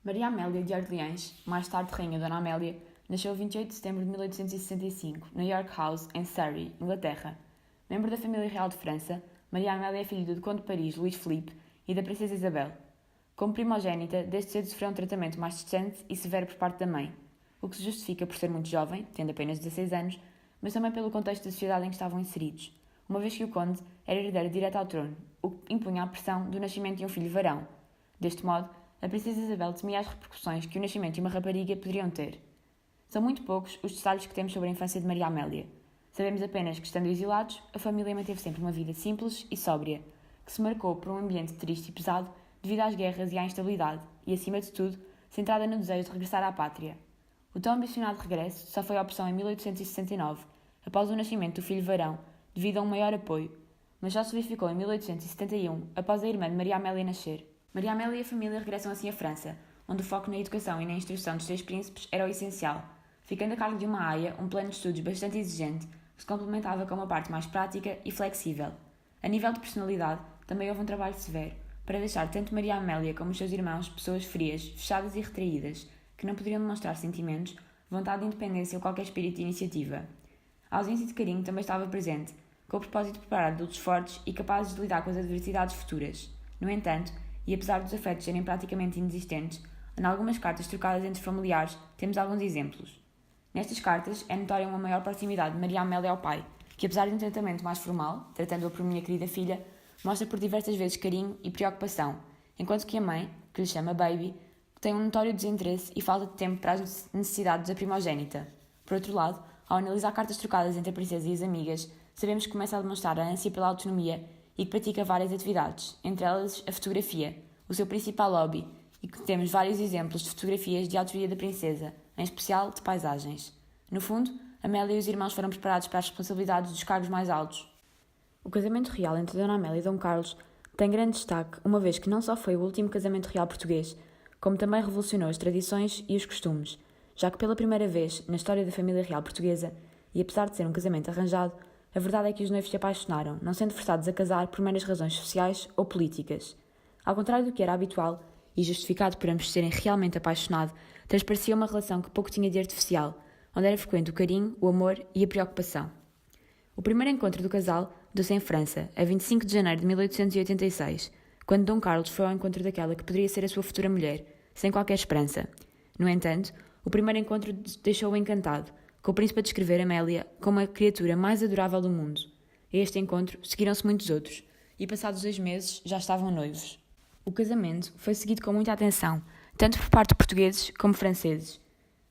Maria Amélia de Orleans, mais tarde Rainha Dona Amélia, nasceu a 28 de setembro de 1865, no York House, em Surrey, Inglaterra. Membro da família real de França, Maria Amélia é filha do Conde de Paris, Luís Filipe, e da Princesa Isabel. Como primogénita, desde cedo sofreu um tratamento mais distante e severo por parte da mãe, o que se justifica por ser muito jovem, tendo apenas 16 anos, mas também pelo contexto da sociedade em que estavam inseridos, uma vez que o conde era herdeiro direto ao trono, o que impunha a pressão do nascimento de um filho varão. Deste modo, a Princesa Isabel temia as repercussões que o nascimento de uma rapariga poderiam ter. São muito poucos os detalhes que temos sobre a infância de Maria Amélia. Sabemos apenas que, estando exilados, a família manteve sempre uma vida simples e sóbria, que se marcou por um ambiente triste e pesado devido às guerras e à instabilidade, e, acima de tudo, centrada no desejo de regressar à pátria. O tão ambicionado regresso só foi a opção em 1869, após o nascimento do filho varão, devido a um maior apoio, mas só se verificou em 1871, após a irmã de Maria Amélia nascer. Maria Amélia e a família regressam assim à França, onde o foco na educação e na instrução dos seus príncipes era o essencial, ficando a cargo de uma aia um plano de estudos bastante exigente, que se complementava com uma parte mais prática e flexível. A nível de personalidade, também houve um trabalho severo, para deixar tanto Maria Amélia como os seus irmãos pessoas frias, fechadas e retraídas, que não poderiam demonstrar sentimentos, vontade de independência ou qualquer espírito de iniciativa. A ausência de carinho também estava presente, com o propósito de preparar adultos fortes e capazes de lidar com as adversidades futuras. No entanto, e apesar dos afetos serem praticamente inexistentes, em algumas cartas trocadas entre familiares temos alguns exemplos. Nestas cartas é notória uma maior proximidade de Maria Amélia ao pai, que apesar de um tratamento mais formal, tratando-a por minha querida filha, mostra por diversas vezes carinho e preocupação, enquanto que a mãe, que lhe chama Baby, tem um notório desinteresse e falta de tempo para as necessidades da primogénita. Por outro lado, ao analisar cartas trocadas entre a princesa e as amigas, sabemos que começa a demonstrar a ânsia pela autonomia e que pratica várias atividades, entre elas a fotografia, o seu principal hobby, e que temos vários exemplos de fotografias de autoria da princesa, em especial de paisagens. No fundo, Amélia e os irmãos foram preparados para as responsabilidades dos cargos mais altos. O casamento real entre Dona Amélia e Dom Carlos tem grande destaque, uma vez que não só foi o último casamento real português, como também revolucionou as tradições e os costumes, já que pela primeira vez na história da família real portuguesa, e apesar de ser um casamento arranjado, a verdade é que os noivos se apaixonaram, não sendo forçados a casar por meras razões sociais ou políticas. Ao contrário do que era habitual, e justificado por ambos serem realmente apaixonados, transparecia uma relação que pouco tinha de artificial, onde era frequente o carinho, o amor e a preocupação. O primeiro encontro do casal deu-se em França, a 25 de janeiro de 1886, quando Dom Carlos foi ao encontro daquela que poderia ser a sua futura mulher, sem qualquer esperança. No entanto, o primeiro encontro deixou-o encantado, com o príncipe a descrever Amélia como a criatura mais adorável do mundo. A este encontro seguiram-se muitos outros, e passados 2 meses já estavam noivos. O casamento foi seguido com muita atenção, tanto por parte de portugueses como franceses.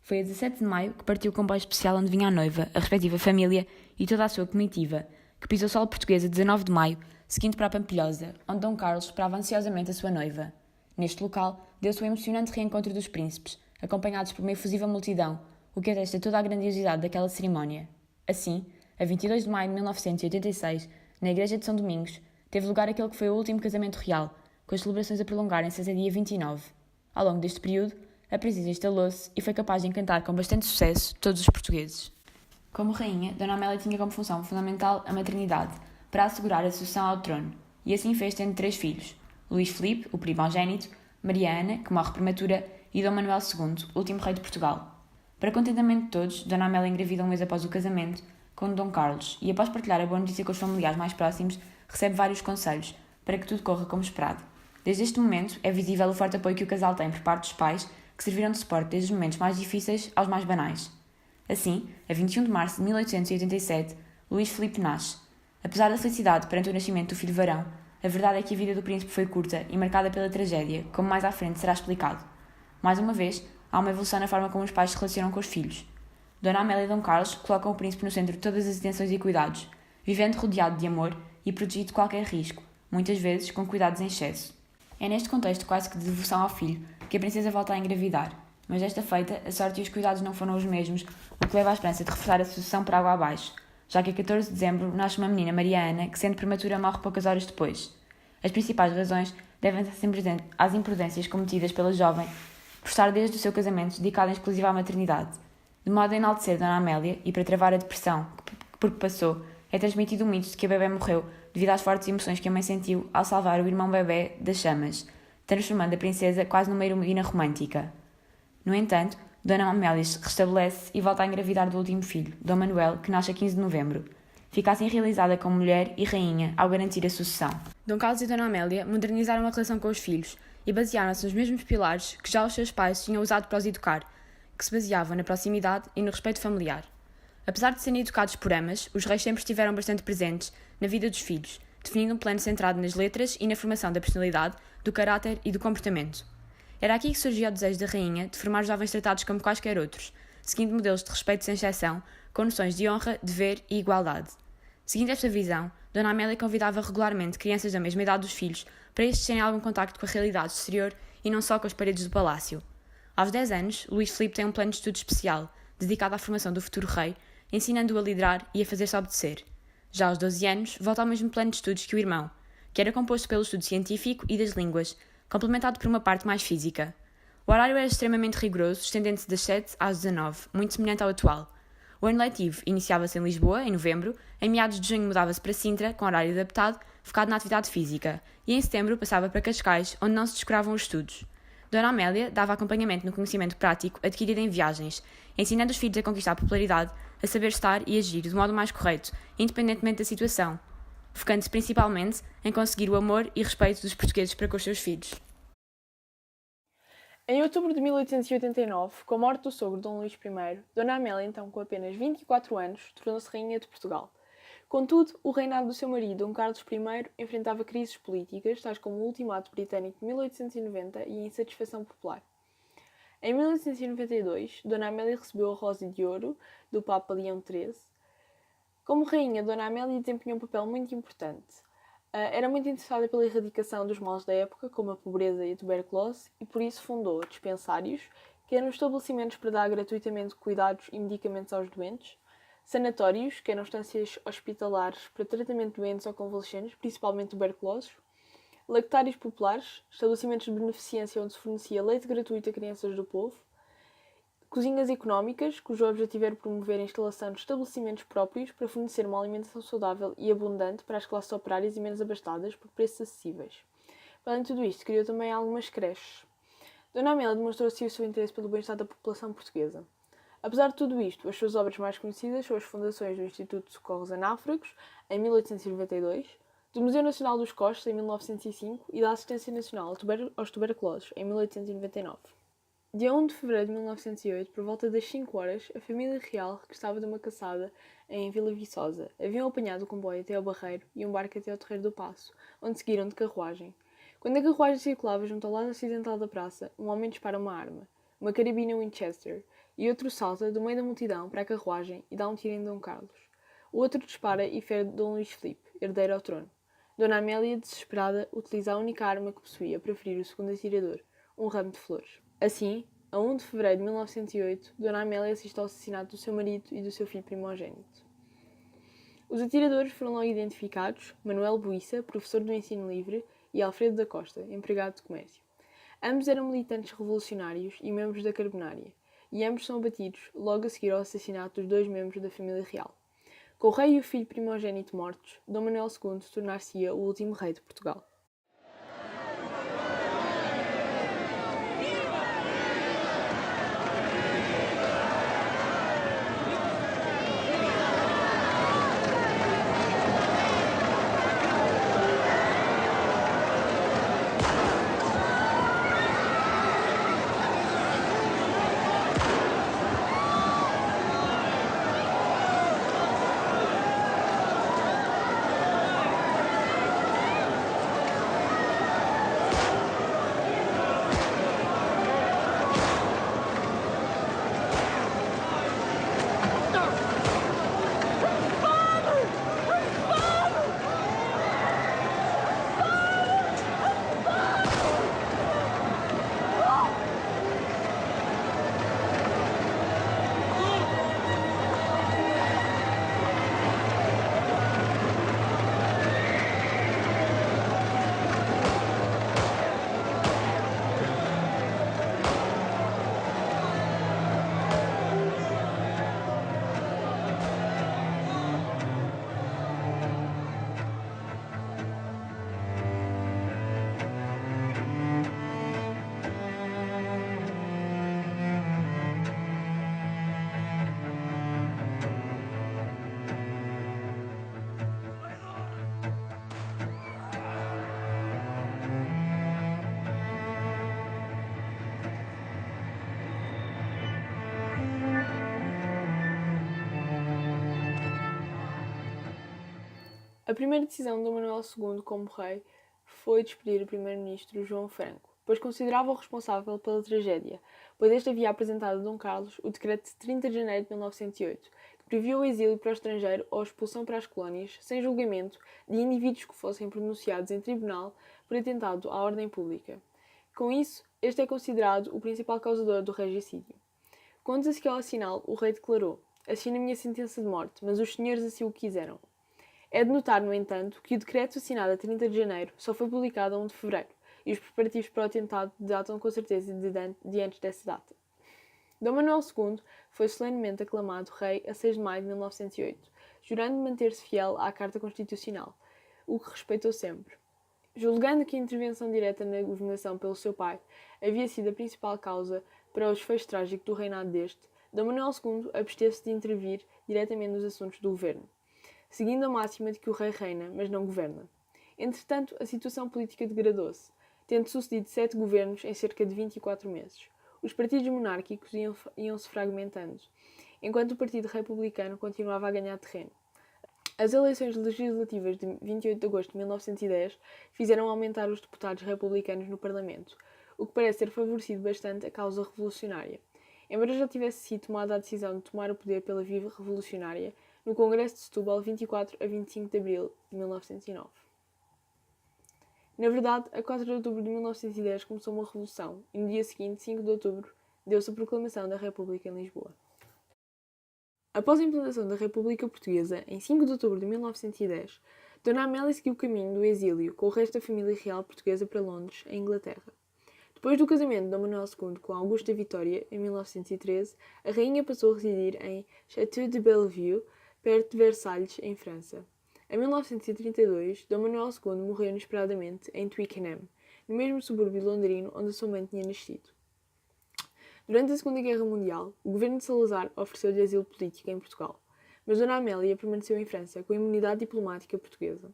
Foi a 17 de maio que partiu o comboio especial onde vinha a noiva, a respectiva família e toda a sua comitiva, que pisou solo português a 19 de maio, seguindo para a Pampilhosa, onde Dom Carlos esperava ansiosamente a sua noiva. Neste local, deu-se o emocionante reencontro dos príncipes, acompanhados por uma efusiva multidão, o que atesta toda a grandiosidade daquela cerimónia. Assim, a 22 de maio de 1986, na igreja de São Domingos, teve lugar aquele que foi o último casamento real, com as celebrações a prolongarem-se até dia 29. Ao longo deste período, a princesa instalou-se e foi capaz de encantar com bastante sucesso todos os portugueses. Como rainha, Dona Amélia tinha como função fundamental a maternidade, para assegurar a sucessão ao trono, e assim fez tendo 3 filhos, Luís Filipe, o primogénito, Maria Ana, que morre prematura, e Dom Manuel II, último rei de Portugal. Para contentamento de todos, Dona Amélia engravida um mês após o casamento com Dom Carlos e, após partilhar a boa notícia com os familiares mais próximos, recebe vários conselhos para que tudo corra como esperado. Desde este momento, é visível o forte apoio que o casal tem por parte dos pais, que serviram de suporte desde os momentos mais difíceis aos mais banais. Assim, a 21 de março de 1887, Luís Filipe nasce. Apesar da felicidade perante o nascimento do filho varão, a verdade é que a vida do príncipe foi curta e marcada pela tragédia, como mais à frente será explicado. Mais uma vez, há uma evolução na forma como os pais se relacionam com os filhos. Dona Amélia e Dom Carlos colocam o príncipe no centro de todas as atenções e cuidados, vivendo rodeado de amor e protegido de qualquer risco, muitas vezes com cuidados em excesso. É neste contexto quase que de devoção ao filho que a princesa volta a engravidar, mas desta feita a sorte e os cuidados não foram os mesmos, o que leva à esperança de reforçar a sucessão por água abaixo, já que a 14 de dezembro nasce uma menina, Maria Ana, que sendo prematura morre poucas horas depois. As principais razões devem-se às imprudências cometidas pela jovem por estar desde o seu casamento dedicada em exclusiva à maternidade. De modo a enaltecer Dona Amélia e para travar a depressão por que passou, é transmitido o mito de que a bebê morreu devido às fortes emoções que a mãe sentiu ao salvar o irmão bebê das chamas, transformando a princesa quase numa heroína romântica. No entanto, Dona Amélia se restabelece e volta a engravidar do último filho, Dom Manuel, que nasce a 15 de novembro. Fica assim realizada como mulher e rainha ao garantir a sucessão. Dom Carlos e Dona Amélia modernizaram a relação com os filhos e basearam-se nos mesmos pilares que já os seus pais tinham usado para os educar, que se baseavam na proximidade e no respeito familiar. Apesar de serem educados por amas, os reis sempre estiveram bastante presentes na vida dos filhos, definindo um plano centrado nas letras e na formação da personalidade, do caráter e do comportamento. Era aqui que surgia o desejo da rainha de formar jovens tratados como quaisquer outros, seguindo modelos de respeito sem exceção, com noções de honra, dever e igualdade. Seguindo esta visão, Dona Amélia convidava regularmente crianças da mesma idade dos filhos para estes terem algum contacto com a realidade exterior e não só com as paredes do palácio. Aos 10 anos, Luís Filipe tem um plano de estudo especial, dedicado à formação do futuro rei, ensinando-o a liderar e a fazer-se obedecer. Já aos 12 anos, volta ao mesmo plano de estudos que o irmão, que era composto pelo estudo científico e das línguas, complementado por uma parte mais física. O horário era extremamente rigoroso, estendendo-se das 7 às 19, muito semelhante ao atual. O ano letivo iniciava-se em Lisboa, em novembro, em meados de junho mudava-se para Sintra, com horário adaptado, focado na atividade física, e em setembro passava para Cascais, onde não se descuravam os estudos. Dona Amélia dava acompanhamento no conhecimento prático adquirido em viagens, ensinando os filhos a conquistar a popularidade, a saber estar e agir do modo mais correto, independentemente da situação, focando-se principalmente em conseguir o amor e respeito dos portugueses para com os seus filhos. Em outubro de 1889, com a morte do sogro Dom Luís I, Dona Amélia, então com apenas 24 anos, tornou-se rainha de Portugal. Contudo, o reinado do seu marido, Dom Carlos I, enfrentava crises políticas, tais como o Ultimato Britânico de 1890 e a insatisfação popular. Em 1892, Dona Amélia recebeu a Rosa de Ouro do Papa Leão XIII. Como rainha, Dona Amélia desempenhou um papel muito importante. Era muito interessada pela erradicação dos males da época, como a pobreza e a tuberculose, e por isso fundou dispensários, que eram estabelecimentos para dar gratuitamente cuidados e medicamentos aos doentes, sanatórios, que eram estâncias hospitalares para tratamento de doentes ou convalescentes, principalmente tuberculosos, lactários populares, estabelecimentos de beneficência onde se fornecia leite gratuito a crianças do povo, cozinhas económicas, cujo objetivo era promover a instalação de estabelecimentos próprios para fornecer uma alimentação saudável e abundante para as classes operárias e menos abastadas por preços acessíveis. Para além de tudo isto, criou também algumas creches. Dona Amélia demonstrou assim o seu interesse pelo bem-estar da população portuguesa. Apesar de tudo isto, as suas obras mais conhecidas são as fundações do Instituto de Socorros a Náufragos, em 1892, do Museu Nacional dos Costos, em 1905, e da Assistência Nacional aos Tuberculosos, em 1899. Dia 1 de fevereiro de 1908, por volta das 5 horas, a família real regressava de uma caçada em Vila Viçosa. Haviam apanhado o comboio até ao Barreiro e um barco até ao Terreiro do Paço, onde seguiram de carruagem. Quando a carruagem circulava junto ao lado ocidental da praça, um homem dispara uma arma, uma carabina Winchester, e outro salta do meio da multidão para a carruagem e dá um tiro em Dom Carlos. O outro dispara e fere Dom Luís Filipe, herdeiro ao trono. Dona Amélia, desesperada, utiliza a única arma que possuía para ferir o segundo atirador, um ramo de flores. Assim, a 1 de fevereiro de 1908, Dona Amélia assiste ao assassinato do seu marido e do seu filho primogênito. Os atiradores foram logo identificados: Manuel Buissa, professor do ensino livre, e Alfredo da Costa, empregado de comércio. Ambos eram militantes revolucionários e membros da Carbonária, e ambos são abatidos logo a seguir ao assassinato dos dois membros da família real. Com o rei e o filho primogênito mortos, Dom Manuel II tornar-se-ia o último rei de Portugal. A primeira decisão de Dom Manuel II como rei foi despedir o primeiro-ministro João Franco, pois considerava-o responsável pela tragédia, pois este havia apresentado a Dom Carlos o decreto de 30 de janeiro de 1908, que previa o exílio para o estrangeiro ou a expulsão para as colónias, sem julgamento, de indivíduos que fossem pronunciados em tribunal por atentado à ordem pública. Com isso, este é considerado o principal causador do regicídio. Quando a seguir ao sinal, o rei declarou: "Assino a minha sentença de morte, mas os senhores assim o quiseram." É de notar, no entanto, que o decreto assinado a 30 de janeiro só foi publicado a 1 de fevereiro, e os preparativos para o atentado datam com certeza de antes dessa data. Dom Manuel II foi solenemente aclamado rei a 6 de maio de 1908, jurando manter-se fiel à Carta Constitucional, o que respeitou sempre. Julgando que a intervenção direta na governação pelo seu pai havia sido a principal causa para o desfecho trágico do reinado deste, Dom Manuel II absteve-se de intervir diretamente nos assuntos do governo, seguindo a máxima de que o rei reina, mas não governa. Entretanto, a situação política degradou-se, tendo sucedido 7 governos em cerca de 24 meses. Os partidos monárquicos iam-se fragmentando, enquanto o Partido Republicano continuava a ganhar terreno. As eleições legislativas de 28 de agosto de 1910 fizeram aumentar os deputados republicanos no Parlamento, o que parece ter favorecido bastante a causa revolucionária. Embora já tivesse sido tomada a decisão de tomar o poder pela via revolucionária, no Congresso de Setúbal, 24 a 25 de abril de 1909. Na verdade, a 4 de outubro de 1910 começou uma revolução, e no dia seguinte, 5 de outubro, deu-se a proclamação da República em Lisboa. Após a implantação da República Portuguesa, em 5 de outubro de 1910, Dona Amélia seguiu o caminho do exílio com o resto da família real portuguesa para Londres, em Inglaterra. Depois do casamento de Dom Manuel II com Augusta Vitória, em 1913, a rainha passou a residir em Château de Bellevue, perto de Versalhes, em França. Em 1932, Dom Manuel II morreu inesperadamente em Twickenham, no mesmo subúrbio londrino onde a sua mãe tinha nascido. Durante a Segunda Guerra Mundial, o governo de Salazar ofereceu-lhe asilo político em Portugal, mas Dona Amélia permaneceu em França com a imunidade diplomática portuguesa.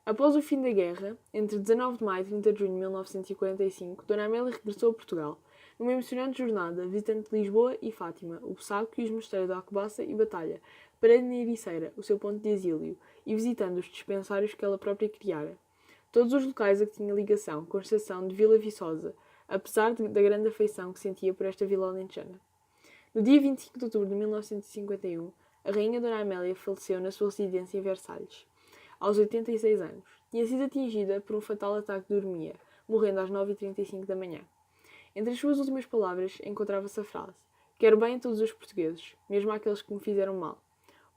Após o fim da guerra, entre 19 de maio e 30 de junho de 1945, Dona Amélia regressou a Portugal, numa emocionante jornada visitando Lisboa e Fátima, o Bussaco e os mosteiros de Alcobaça e Batalha, Parede na Ericeira, o seu ponto de exílio, e visitando os dispensários que ela própria criara. Todos os locais a que tinha ligação, com exceção de Vila Viçosa, apesar da grande afeição que sentia por esta vila alentejana. No dia 25 de outubro de 1951, a rainha Dona Amélia faleceu na sua residência em Versalhes, aos 86 anos. Tinha sido atingida por um fatal ataque de uremia, morrendo às 9h35 da manhã. Entre as suas últimas palavras encontrava-se a frase: "Quero bem a todos os portugueses, mesmo àqueles que me fizeram mal."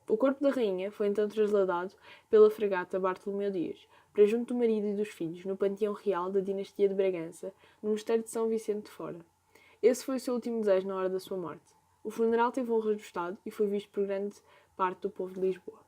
O corpo da rainha foi então trasladado pela fragata Bartolomeu Dias, para junto do marido e dos filhos, no panteão real da dinastia de Bragança, no mosteiro de São Vicente de Fora. Esse foi o seu último desejo na hora da sua morte. O funeral teve honras do Estado e foi visto por grande parte do povo de Lisboa.